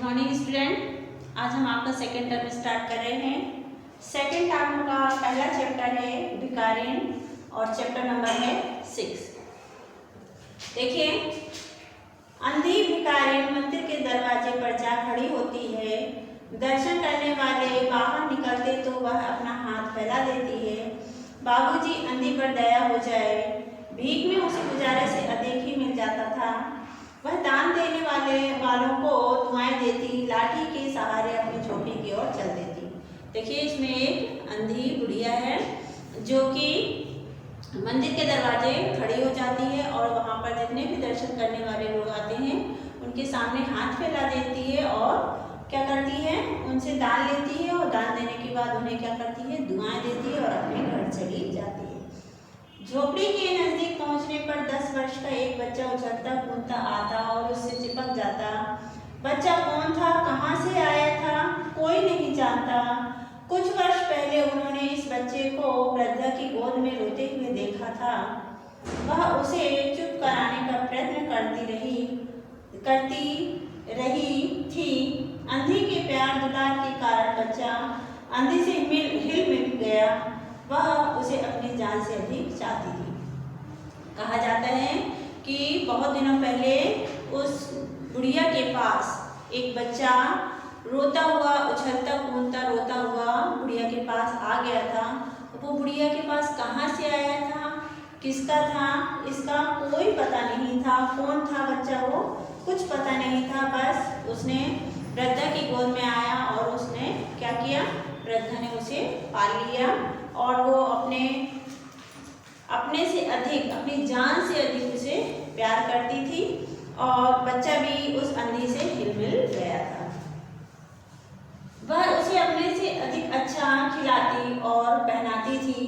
Morning student. आज हम आपका सेकेंड टर्म स्टार्ट कर रहे हैं। सेकेंड टर्म का पहला चैप्टर है भिखारिन और चैप्टर नंबर है 6। देखिए, अंधी भिखारिन मंदिर के दरवाजे पर जा खड़ी होती है। दर्शन करने वाले बाहर निकलते तो वह अपना हाथ फैला देती है, बाबूजी अंधी पर दया हो जाए। भीख में उसे गुजारे से अधिक ही मिल जाता था। वह दान देने वालों को दुआएं देती, लाठी के सहारे अपनी झोपड़ी की ओर चल देती। देखिए, इसमें एक अंधी बुढ़िया है जो कि मंदिर के दरवाजे खड़ी हो जाती है और वहाँ पर जितने भी दर्शन करने वाले लोग आते हैं उनके सामने हाथ फैला देती है और क्या करती है, उनसे दान लेती है और दान देने के बाद उन्हें क्या करती है, दुआएं देती है और अपने घर चली जाती है। झोपड़ी के नजदीक पहुंचने पर 10 वर्ष का एक बच्चा उछलता कूदता आता और उससे चिपक जाता। बच्चा कौन था, कहाँ से आया था, कोई नहीं जानता। कुछ वर्ष पहले उन्होंने इस बच्चे को वृद्धा की गोद में रोते हुए देखा था। वह उसे चुप कराने का प्रयत्न करती रही थी। अंधी के प्यार दुलार के कारण बच्चा अंधी से हिल मिल गया। वह उसे अपनी जान से अधिक चाहती थी। कहा जाता है कि बहुत दिनों पहले उस बुढ़िया के पास एक बच्चा रोता हुआ, उछलता कूदता रोता हुआ बुढ़िया के पास आ गया था। वो बुढ़िया के पास कहाँ से आया था, किसका था, इसका कोई पता नहीं था। कौन था बच्चा, वो कुछ पता नहीं था। बस उसने वृद्धा की गोद में आया और उसने क्या किया, वृद्धा ने उसे पाल लिया और वो अपने से अधिक, अपनी जान से अधिक उसे प्यार करती थी और बच्चा भी उस अंधी से हिलमिल गया था। वह उसे अपने से अधिक अच्छा खिलाती और पहनाती थी।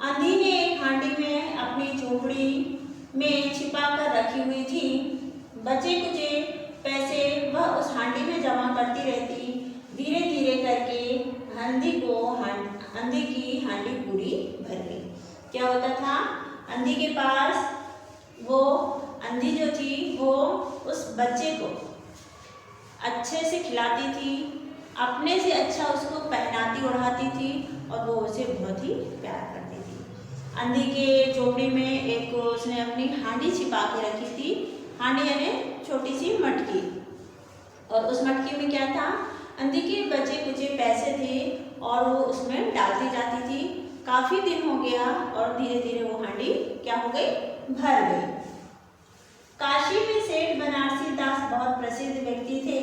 अंधी ने एक हांडी में अपनी झोपड़ी में छिपा कर रखी हुई थी। बचे कुचे पैसे वह उस हांडी में जमा करती रहती। धीरे धीरे करके अंधी की हांडी पूरी भर गई। क्या होता था, अंधी के पास वो अंधी जो थी वो उस बच्चे को अच्छे से खिलाती थी, अपने से अच्छा उसको पहनाती ओढ़ाती थी और वो उसे बहुत ही प्यार करती थी। अंधी के झोपड़ी में एक उसने अपनी हांडी छिपा के रखी थी। हांडी यानी छोटी सी मटकी, और उस मटकी में क्या था, अंधी के बचे कुचे पैसे थे और वो उसमें डालती जाती थी। काफ़ी दिन हो गया और धीरे धीरे वो हांडी क्या हो गई, भर गई। काशी में सेठ बनारसी दास बहुत प्रसिद्ध व्यक्ति थे।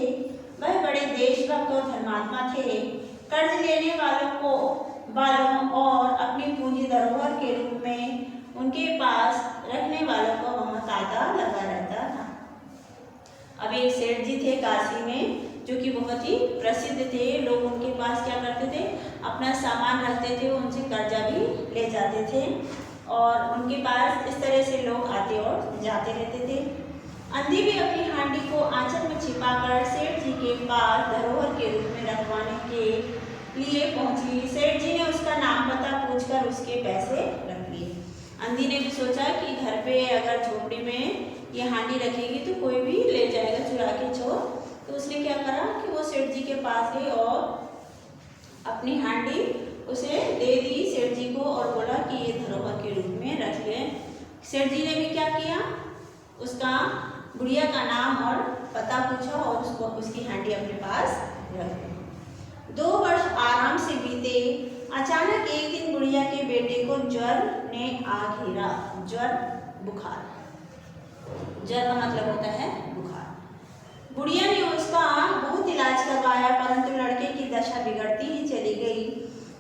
वह बड़े देशभक्त और धर्मात्मा थे। कर्ज लेने वालों और अपनी पूंजी धरोहर के रूप में उनके पास रखने वालों को वहाँ तांता लगा रहता था। अब एक सेठ जी थे काशी में जो कि बहुत ही प्रसिद्ध थे। लोग उनके पास क्या करते थे, अपना सामान रखते थे, उनसे कर्जा भी ले जाते थे और उनके पास इस तरह से लोग आते और जाते रहते थे। अंधी भी अपनी हांडी को आंचल में छिपाकर सेठ जी के पास धरोहर के रूप में रखवाने के लिए पहुंची। सेठ जी ने उसका नाम पता पूछकर उसके पैसे रख लिए। अंधी ने भी सोचा कि घर पे अगर झोपड़ी में ये हांडी रखेगी तो कोई भी ले जाएगा चुरा के चोर। तो उसने क्या करा कि वो सेठ जी के पास गई और अपनी हांडी उसे दे दी सेठ जी को और बोला कि ये धरोहर के रूप में रख ले। सेठ जी ने भी क्या किया, उसका बुढ़िया का नाम और पता पूछा और उसको उसकी हांडी अपने पास रख दी। 2 वर्ष आराम से बीते। अचानक एक दिन बुढ़िया के बेटे को ज्वर ने आ घेरा। ज्वर, बुखार। ज्वर का मतलब होता है बुखार। बुढ़िया ने उसका बहुत इलाज करवाया परंतु लड़के की दशा बिगड़ती ही चली गई।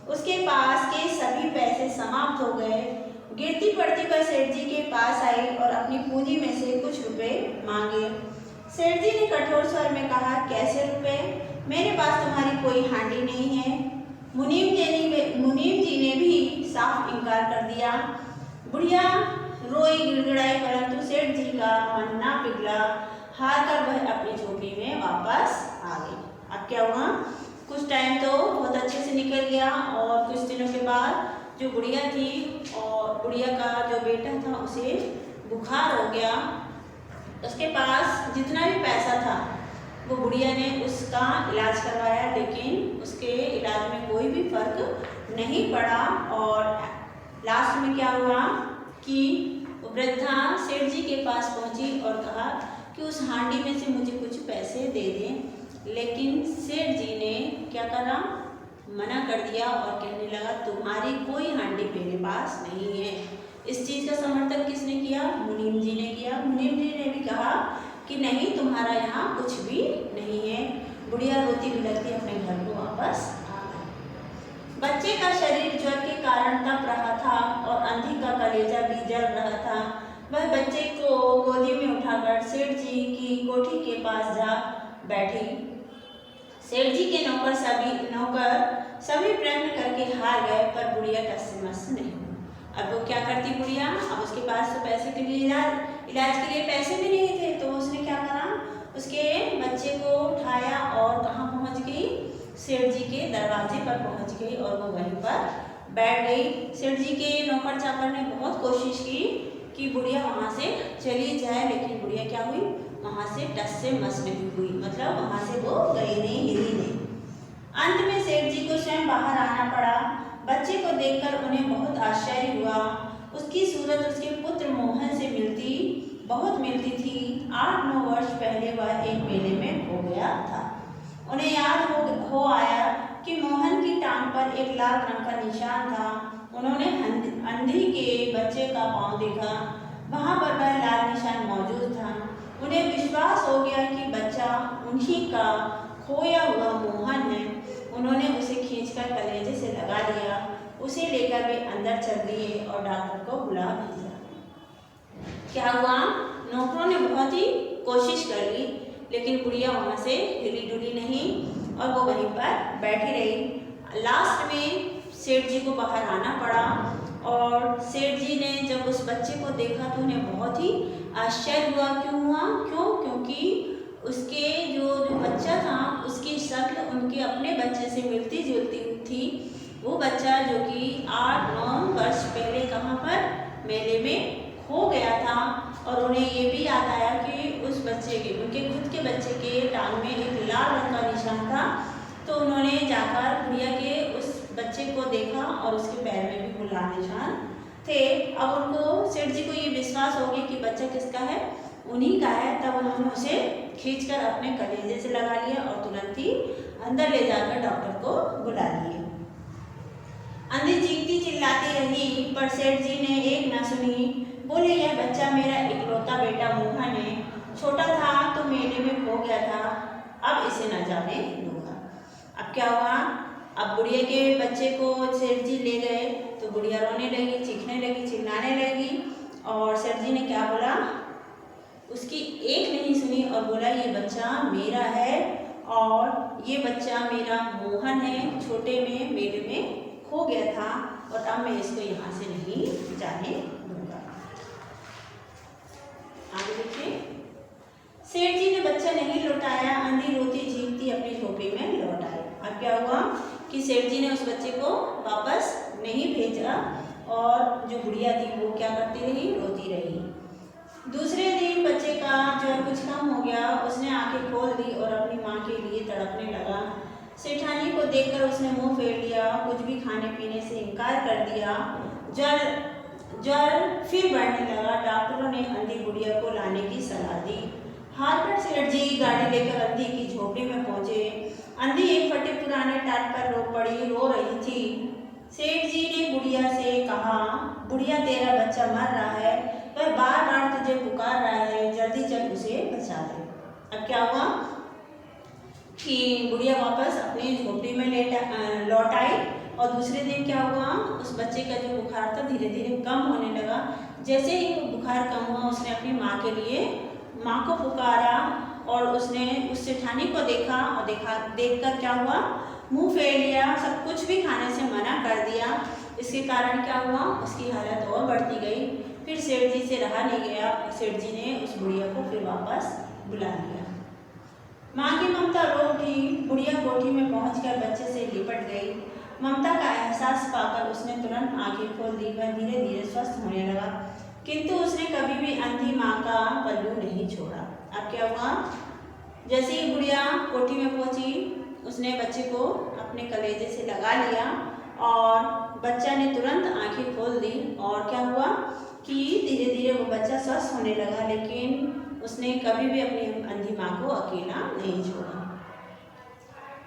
उसके पास के सभी पैसे समाप्त हो गए। गिरती पड़ती वह सेठ जी के पास आई और अपनी पूंजी में से कुछ रुपए मांगे। सेठ जी ने कठोर स्वर में कहा, कैसे रुपए, मेरे पास तुम्हारी कोई हांडी नहीं है। मुनीम जी ने भी साफ इनकार कर दिया। बुढ़िया रोई गिड़गिड़ाई परंतु सेठ जी का मन ना पिघला। हार कर वह अपनी झोपड़ी में वापस आ गई। अब क्या हुआ, कुछ टाइम तो बहुत अच्छे से निकल गया और कुछ दिनों के बाद जो बुढ़िया थी और बुढ़िया का जो बेटा था उसे बुखार हो गया। उसके पास जितना भी पैसा था वो बुढ़िया ने उसका इलाज करवाया, लेकिन उसके इलाज में कोई भी फर्क नहीं पड़ा। और लास्ट में क्या हुआ कि वृद्धा सेठ जी के पास पहुंची और कहा कि उस हांडी में से मुझे कुछ पैसे दे दें। लेकिन सेठ जी ने क्या करा, मना कर दिया और कहने लगा तुम्हारी कोई हांडी मेरे पास नहीं है। इस चीज़ का समर्थन किसने किया? मुनीम जी ने किया। मुनीम जी ने भी कहा कि नहीं, तुम्हारा यहाँ कुछ भी नहीं है। बुढ़िया रोती बिलखती अपने घर को वापस आ गई। बच्चे का शरीर ज्वर के कारण तप रहा था और अंधी का कलेजा भी जल रहा था। वह बच्चे को गोदी में उठाकर सेठ जी की कोठी के पास जा बैठी। सेठ जी के नौकर सभी प्रयत्न करके हार गए, पर बुढ़िया टस से मस नहीं। अब वो क्या करती बुढ़िया? अब उसके पास तो पैसे के लिए इलाज के लिए पैसे भी नहीं थे, तो उसने क्या करा, उसके बच्चे को उठाया और कहाँ पहुँच गई? सेठ जी के दरवाजे पर पहुँच गई और वो वहीं पर बैठ गई। सेठ जी के नौकर चाकर ने बहुत कोशिश की कि बुढ़िया वहाँ से चली जाए, लेकिन बुढ़िया क्या हुई? वहाँ से टस से मस नहीं हुई, मतलब वहाँ से वो गई नहीं, हिली नहीं। अंत में सेठ जी को स्वयं बाहर आना पड़ा। बच्चे को देखकर उन्हें बहुत आश्चर्य हुआ। उसकी सूरत उसके पुत्र मोहन से बहुत मिलती थी। 8-9 वर्ष पहले वह एक मेले में खो गया था। उन्हें याद हो आया कि मोहन की टांग पर एक लाल रंग का निशान था। उन्होंने अंधी के बच्चे का पाँव देखा, वहाँ पर वह लाल निशान मौजूद था। उन्हें विश्वास हो गया कि बच्चा उन्हीं का खोया हुआ मोहन है। उन्होंने उसे खींचकर कलेजे से लगा लिया। उसे लेकर वे अंदर चल दिए और डॉक्टर को बुला भेजा। क्या हुआ? नौकरों ने बहुत ही कोशिश कर ली, लेकिन बुढ़िया वहाँ से हिली डुली नहीं और वो वहीं पर बैठी रही। लास्ट में सेठ जी को बाहर आना पड़ा और सेठ जी ने जब उस बच्चे को देखा तो उन्हें बहुत ही आश्चर्य हुआ। क्यों हुआ? क्योंकि उसके जो बच्चा था उसकी शक्ल उनके अपने बच्चे से मिलती जुलती थी। वो बच्चा जो कि 8-9 वर्ष पहले कहाँ पर? मेले में खो गया था। और उन्हें ये भी याद आया कि उस बच्चे के, उनके खुद के बच्चे के टांग में एक लाल रंग का निशान था। तो उन्होंने जाकर बुढ़िया के उस बच्चे को देखा और उसके पैर में भी वो लाल निशान थे। अब उनको, सेठ जी को ये विश्वास हो गया कि बच्चा किसका है? उन्हीं का है। तब उन्होंने उसे खींचकर अपने कलेजे से लगा लिया और तुरंत ही अंदर ले जाकर डॉक्टर को बुला लिए। अंधी चीखती चिल्लाती रही, पर सेठ जी ने एक न सुनी। बोले यह बच्चा मेरा इकलौता बेटा मोहन है। छोटा था तो मेले में खो गया था, अब इसे न जाने दूंगा। अब क्या हुआ? अब बुढ़िया के बच्चे को सेठ जी ले गए तो बुढ़िया रोने लगी, चीखने लगी, चिल्लाने लगी। और सेठ जी ने क्या बोला? उसकी एक नहीं सुनी और बोला ये बच्चा मेरा है और ये बच्चा मेरा मोहन है। छोटे में मेले में खो गया था और अब मैं इसको यहाँ से नहीं जाने दूंगा। आगे देखिए। सेठ जी ने बच्चा नहीं लौटाया। अंधी रोती झीकती अपनी झोपड़ी में लौट आई। अब क्या हुआ कि सेठ जी ने उस बच्चे को वापस नहीं भेजा और जो बुढ़िया थी वो क्या करती रही? रोती रही। दूसरे दिन बच्चे का ज्वर कुछ कम हो गया। उसने आंखें खोल दी और अपनी माँ के लिए तड़पने लगा। सेठानी को देखकर उसने मुंह फेर लिया, कुछ भी खाने पीने से इनकार कर दिया। ज्वर फिर बढ़ने लगा। डॉक्टरों ने अंधी बुढ़िया को लाने की सलाह दी। हाथ पर सेठ जी गाड़ी लेकर अंधी की झोपड़ी में पहुंचे। अंधी एक फटे पुराने टाट पर रो रही थी। सेठ जी ने बुढ़िया से कहा, बुढ़िया तेरा बच्चा मर रहा है, वह बार बार तुझे पुकार रहा है, जल्दी चल उसे बचा दे। अब क्या हुआ कि बुढ़िया वापस अपनी झोपड़ी में लौट आई और दूसरे दिन क्या हुआ? उस बच्चे का जो बुखार था धीरे धीरे कम होने लगा। जैसे ही बुखार कम हुआ उसने अपनी माँ के लिए माँ को पुकारा और उसने उस सेठानी को देखा और देखकर क्या हुआ? मुंह फेर लिया, सब कुछ भी खाने से मना कर दिया। इसके कारण क्या हुआ? उसकी हालत और बढ़ती गई। फिर सेठ जी से रहा नहीं गया। सेठ जी ने उस बुढ़िया को फिर वापस बुला लिया। माँ की ममता रो उठी। बुढ़िया कोठी में पहुंचकर बच्चे से लिपट गई। ममता का एहसास पाकर उसने तुरंत आंखें खोल दी। वह धीरे धीरे स्वस्थ होने लगा, किंतु उसने कभी भी अंधी माँ का पल्लू नहीं छोड़ा। अब क्या हुआ? जैसे ही गुड़िया कोठी में पहुंची, उसने बच्चे को अपने कलेजे से लगा लिया और बच्चा ने तुरंत आंखें खोल दी। और क्या हुआ कि धीरे धीरे वो बच्चा स्वस्थ होने लगा, लेकिन उसने कभी भी अपनी अंधी माँ को अकेला नहीं छोड़ा।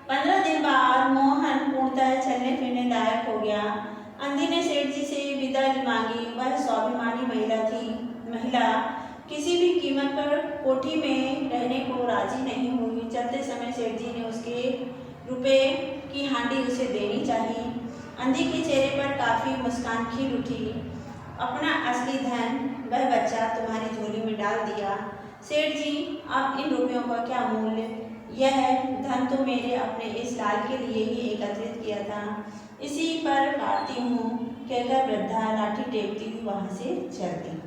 15 दिन बाद मोहन पूर्णतः चलने फिरने लायक हो गया। अंधी ने सेठ जी से विदाई मांगी। वह स्वाभिमानी महिला किसी भी कीमत पर कोठी में रहने को राजी नहीं हुई। चलते समय सेठ जी ने उसके रुपए की हांडी उसे देनी चाहिए। अंधी के चेहरे पर काफ़ी मुस्कान खिल उठी। अपना असली धन वह बच्चा तुम्हारी झोली में डाल दिया। सेठ जी, अब इन रुपयों का क्या मूल्य? यह धन तो मेरे अपने इस लाल के लिए ही एकत्रित किया था, इसी पर काटती हूँ, कहकर वृद्धा लाठी टेकती हुई वहाँ से चल दी।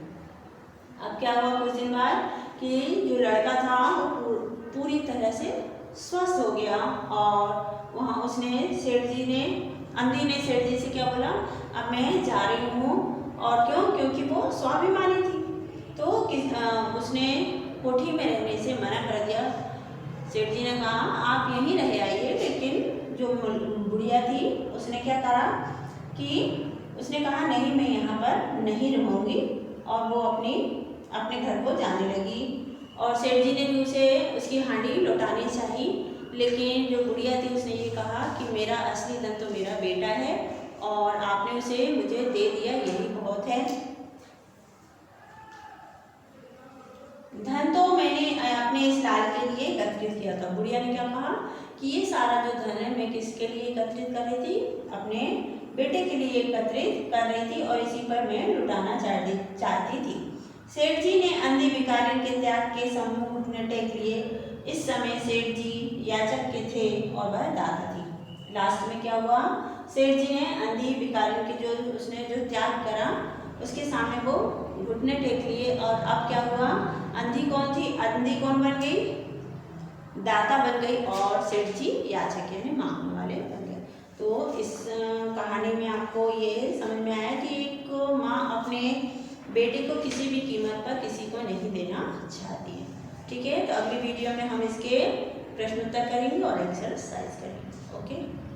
अब क्या हुआ कुछ दिन बाद कि जो लड़का था वो पूरी तरह से स्वस्थ हो गया और वहाँ उसने अंधी ने सेठ जी से क्या बोला, अब मैं जा रही हूँ। और क्यों? क्योंकि वो स्वाभिमानी थी, तो उसने कोठी में रहने से मना कर दिया। सेठ जी ने कहा आप यहीं रह आइए, लेकिन जो बुढ़िया थी उसने क्या करा कि उसने कहा नहीं, मैं यहाँ पर नहीं रहूँगी, और वो अपने घर को जाने लगी। और सेठ जी ने भी उसे उसकी हांडी लौटानी चाहिए, लेकिन जो बुढ़िया थी उसने ये कहा कि मेरा असली धन तो मेरा बेटा है और आपने उसे मुझे दे दिया, यही बहुत है। धन तो मैंने अपने इस लाल के लिए एकत्रित किया था। बुढ़िया ने क्या कहा कि ये सारा जो धन है मैं किसके लिए एकत्रित कर रही थी? अपने बेटे के लिए एकत्रित कर रही थी और इसी पर मैं लुटाना चाहती थी। सेठ जी ने अंधी भिखारिन के त्याग के सम्मुख घुटने टेक लिए। इस समय सेठ जी याचक के थे और वह दाता थी। लास्ट में क्या हुआ, सेठ जी ने अंधी भिखारिन के उसने जो त्याग करा उसके सामने वो घुटने टेक लिए। और अब क्या हुआ, अंधी कौन थी? अंधी कौन बन गई? दाता बन गई और सेठ जी याचक यानी मांगने वाले बन गए। तो इस कहानी में आपको ये समझ में आया कि एक माँ अपने बेटे को किसी भी कीमत पर किसी को नहीं देना चाहती है। ठीक है, तो अगली वीडियो में हम इसके प्रश्नोत्तर करेंगे और एक्सरसाइज करेंगे। ओके।